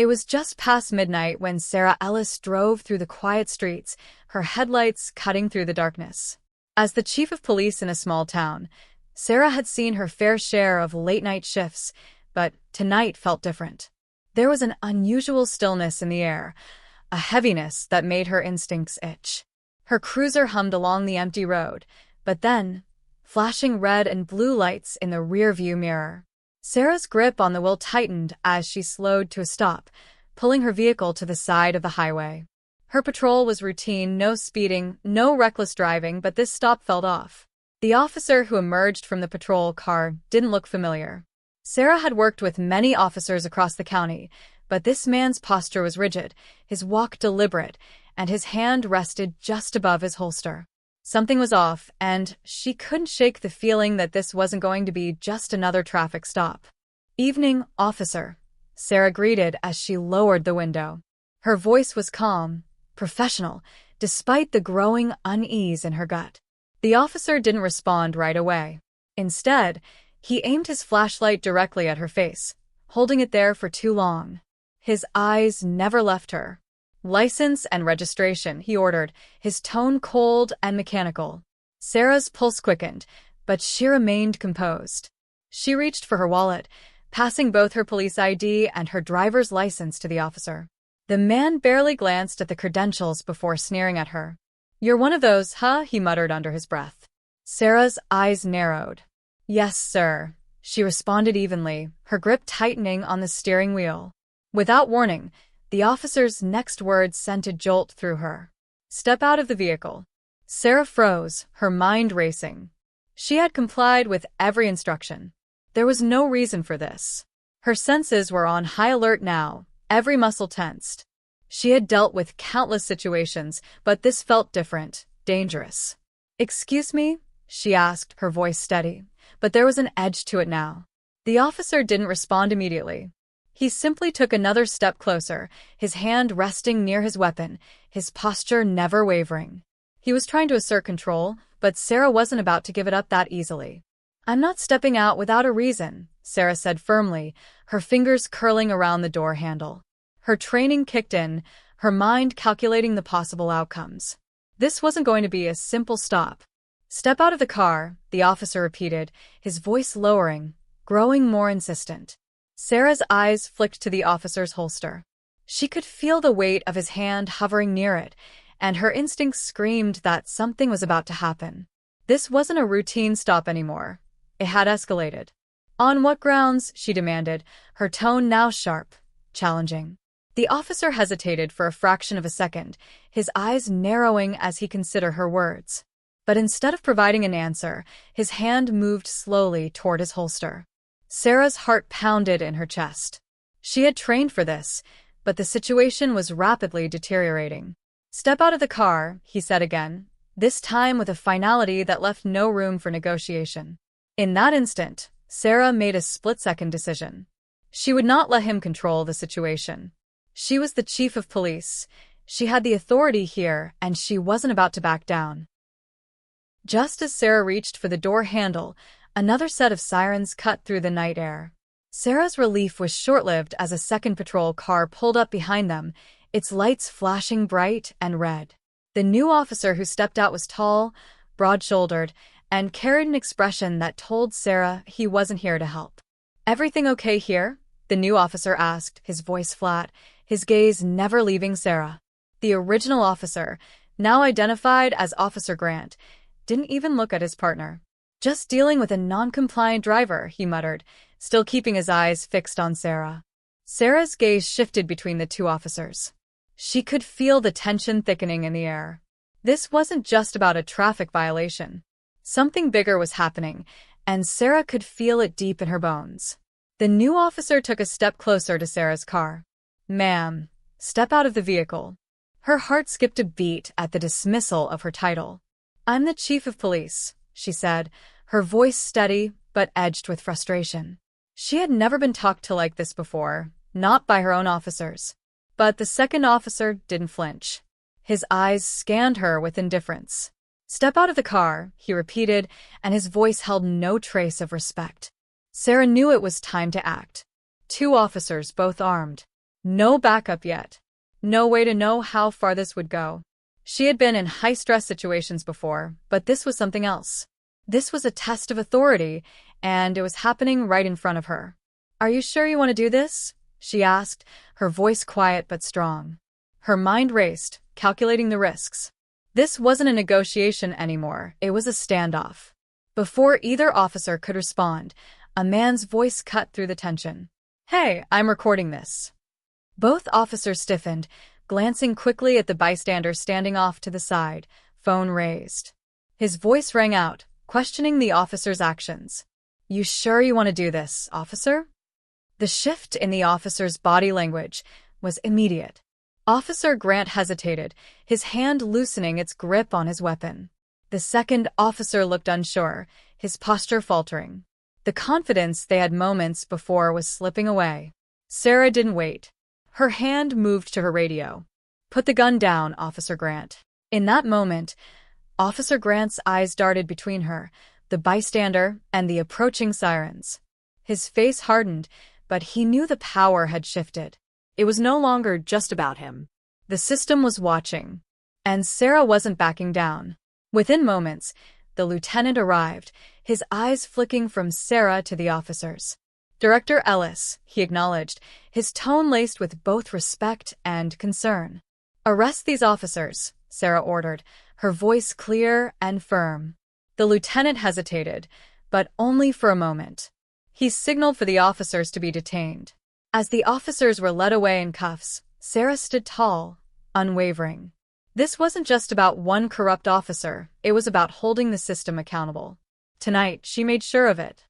It was just past midnight when Sarah Ellis drove through the quiet streets, her headlights cutting through the darkness. As the chief of police in a small town, Sarah had seen her fair share of late-night shifts, but tonight felt different. There was an unusual stillness in the air, a heaviness that made her instincts itch. Her cruiser hummed along the empty road, but then, flashing red and blue lights in the rearview mirror. Sarah's grip on the wheel tightened as she slowed to a stop, pulling her vehicle to the side of the highway. Her patrol was routine, no speeding, no reckless driving, but this stop felt off. The officer who emerged from the patrol car didn't look familiar. Sarah had worked with many officers across the county, but this man's posture was rigid, his walk deliberate, and his hand rested just above his holster. Something was off, and she couldn't shake the feeling that this wasn't going to be just another traffic stop. "Evening, officer," Sarah greeted as she lowered the window. Her voice was calm, professional, despite the growing unease in her gut. The officer didn't respond right away. Instead, he aimed his flashlight directly at her face, holding it there for too long. His eyes never left her. "License and registration," he ordered, his tone cold and mechanical. Sarah's pulse quickened, but she remained composed. She reached for her wallet, passing both her police ID and her driver's license to the officer. The man barely glanced at the credentials before sneering at her. "You're one of those, huh?" he muttered under his breath. Sarah's eyes narrowed. "Yes, sir," she responded evenly, her grip tightening on the steering wheel. Without warning, the officer's next words sent a jolt through her. "Step out of the vehicle." Sarah froze, her mind racing. She had complied with every instruction. There was no reason for this. Her senses were on high alert now, every muscle tensed. She had dealt with countless situations, but this felt different, dangerous. "Excuse me?" she asked, her voice steady, but there was an edge to it now. The officer didn't respond immediately. He simply took another step closer, his hand resting near his weapon, his posture never wavering. He was trying to assert control, but Sarah wasn't about to give it up that easily. "I'm not stepping out without a reason," Sarah said firmly, her fingers curling around the door handle. Her training kicked in, her mind calculating the possible outcomes. This wasn't going to be a simple stop. "Step out of the car," the officer repeated, his voice lowering, growing more insistent. Sarah's eyes flicked to the officer's holster. She could feel the weight of his hand hovering near it, and her instincts screamed that something was about to happen. This wasn't a routine stop anymore. It had escalated. "On what grounds?" she demanded, her tone now sharp, challenging. The officer hesitated for a fraction of a second, his eyes narrowing as he considered her words. But instead of providing an answer, his hand moved slowly toward his holster. Sarah's heart pounded in her chest. She had trained for this, but the situation was rapidly deteriorating. "Step out of the car," he said again, this time with a finality that left no room for negotiation. In that instant, Sarah made a split-second decision. She would not let him control the situation. She was the chief of police. She had the authority here, and she wasn't about to back down. Just as Sarah reached for the door handle, another set of sirens cut through the night air. Sarah's relief was short-lived as a second patrol car pulled up behind them, its lights flashing bright and red. The new officer who stepped out was tall, broad-shouldered, and carried an expression that told Sarah he wasn't here to help. "Everything okay here?" the new officer asked, his voice flat, his gaze never leaving Sarah. The original officer, now identified as Officer Grant, didn't even look at his partner. "Just dealing with a non-compliant driver," he muttered, still keeping his eyes fixed on Sarah. Sarah's gaze shifted between the two officers. She could feel the tension thickening in the air. This wasn't just about a traffic violation. Something bigger was happening, and Sarah could feel it deep in her bones. The new officer took a step closer to Sarah's car. "Ma'am, step out of the vehicle." Her heart skipped a beat at the dismissal of her title. "I'm the chief of police," she said, her voice steady but edged with frustration. She had never been talked to like this before, not by her own officers. But the second officer didn't flinch. His eyes scanned her with indifference. "Step out of the car," he repeated, and his voice held no trace of respect. Sarah knew it was time to act. Two officers, both armed. No backup yet. No way to know how far this would go. She had been in high-stress situations before, but this was something else. This was a test of authority, and it was happening right in front of her. "Are you sure you want to do this?" she asked, her voice quiet but strong. Her mind raced, calculating the risks. This wasn't a negotiation anymore, it was a standoff. Before either officer could respond, a man's voice cut through the tension. "Hey, I'm recording this." Both officers stiffened, glancing quickly at the bystander standing off to the side, phone raised. His voice rang out, questioning the officer's actions. "You sure you want to do this, officer?" The shift in the officer's body language was immediate. Officer Grant hesitated, his hand loosening its grip on his weapon. The second officer looked unsure, his posture faltering. The confidence they had moments before was slipping away. Sarah didn't wait. Her hand moved to her radio. "Put the gun down, Officer Grant." In that moment, Officer Grant's eyes darted between her, the bystander, and the approaching sirens. His face hardened, but he knew the power had shifted. It was no longer just about him. The system was watching. And Sarah wasn't backing down. Within moments, the lieutenant arrived, his eyes flicking from Sarah to the officers. "Director Ellis," he acknowledged, his tone laced with both respect and concern. "Arrest these officers," Sarah ordered, her voice clear and firm. The lieutenant hesitated, but only for a moment. He signaled for the officers to be detained. As the officers were led away in cuffs, Sarah stood tall, unwavering. This wasn't just about one corrupt officer, it was about holding the system accountable. Tonight, she made sure of it.